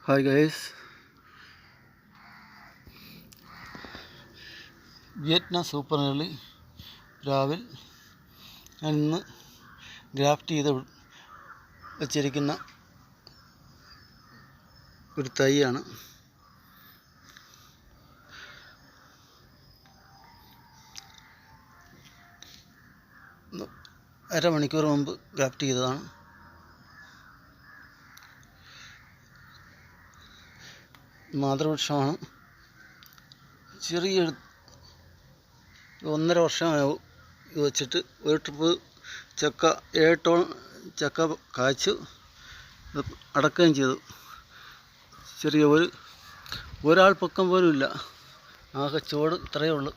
Hi guys, Vietnam super early രാവിൽ ഞാൻ ഇന്ന് ഗ്രാഫ്റ്റ് ചെയ്ത് വച്ചിരിക്കുന്ന ഒരു തൈയാണ്. അരമണിക്കൂർ മുമ്പ് ഗ്രാഫ്റ്റ് ചെയ്തതാണ്. മാതൃവൃക്ഷമാണ്. ചെറിയ 1.5 വർഷമാവും ഇത് വെച്ചിട്ട്. ഒരു ട്രിപ്പ് ചക്ക 7 ടൺ ചക്ക കായ്ച്ചു അടക്കുകയും ചെയ്തു. ചെറിയ ഒരാൾ പൊക്കം പോലും ഇല്ല, ആകെ ചുവട് ഇത്രയേ ഉള്ളൂ.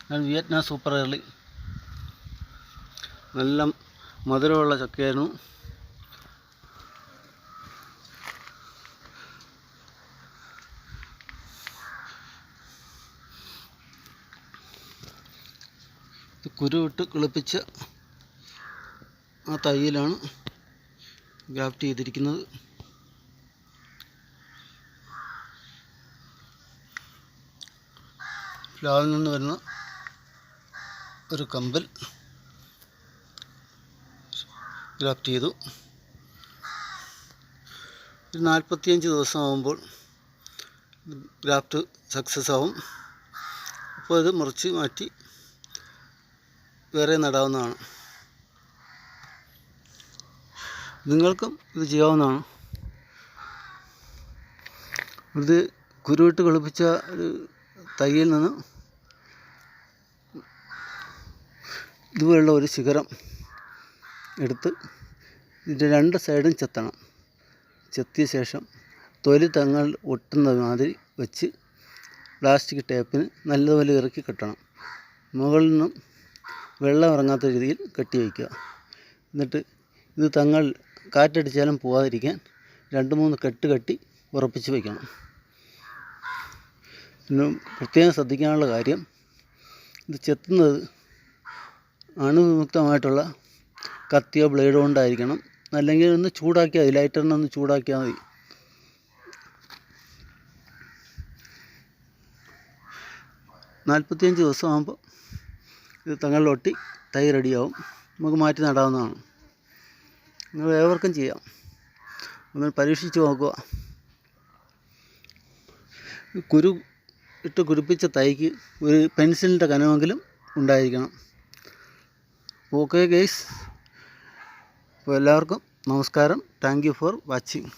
ഞാൻ വിയറ്റ്നാം സൂപ്പർ ഏർലി, നല്ല മധുരമുള്ള ചക്കയായിരുന്നു. കുരുവിട്ട് കിളിപ്പിച്ച ആ തൈയിലാണ് ഗ്രാഫ്റ്റ് ചെയ്തിരിക്കുന്നത്. പ്ലാവിൽ നിന്ന് വരുന്ന ഒരു കമ്പിൽ ഗ്രാഫ്റ്റ് ചെയ്തു. ഒരു 45 ദിവസമാകുമ്പോൾ ഗ്രാഫ്റ്റ് സക്സസ് ആവും. അപ്പോൾ ഇത് മുറിച്ച് മാറ്റി വേറെ നടാവുന്നതാണ്. നിങ്ങൾക്കും ഇത് ചെയ്യാവുന്നതാണ്. ഇത് കുരുവിട്ട് കളിപ്പിച്ച ഒരു തൈയിൽ നിന്ന് ഇതുപോലുള്ള ഒരു ശിഖരം എടുത്ത് ഇതിൻ്റെ 2 സൈഡും ചെത്തണം. ചെത്തിയ ശേഷം തൊലി തങ്ങൾ ഒട്ടുന്ന മാതിരി വെച്ച് പ്ലാസ്റ്റിക് ടേപ്പിന് നല്ലതുപോലെ ഇറക്കി കെട്ടണം. മുകളിൽ നിന്നും വെള്ളം ഇറങ്ങാത്ത രീതിയിൽ കെട്ടി വയ്ക്കുക. എന്നിട്ട് ഇത് തങ്ങൾ കാറ്റടിച്ചാലും പോകാതിരിക്കാൻ 2-3 കെട്ട് കെട്ടി ഉറപ്പിച്ച് വയ്ക്കണം. പിന്നെ പ്രത്യേകം ശ്രദ്ധിക്കാനുള്ള കാര്യം, ഇത് ചെത്തുന്നത് അണുവിമുക്തമായിട്ടുള്ള കത്തിയോ ബ്ലേഡോ കൊണ്ടായിരിക്കണം. അല്ലെങ്കിൽ ഒന്ന് ചൂടാക്കിയാൽ മതി, ലൈറ്ററിനെ ഒന്ന് ചൂടാക്കിയാൽ മതി. നാൽപ്പത്തിയഞ്ച് ദിവസമാകുമ്പോൾ ഇത് തങ്ങളിലൊട്ടി തൈ റെഡിയാവും. നമുക്ക് മാറ്റി നടാവുന്നതാണ്. നിങ്ങൾ ഏവർക്കും ചെയ്യാം. ഒന്ന് പരീക്ഷിച്ച് നോക്കുക. കുരു ഇട്ട് കുരുപ്പിച്ച തൈക്ക് ഒരു പെൻസിലിൻ്റെ കനമെങ്കിലും ഉണ്ടായിരിക്കണം. ഓക്കെ ഗൈസ്, അപ്പോൾ എല്ലാവർക്കും നമസ്കാരം. Thank you for watching.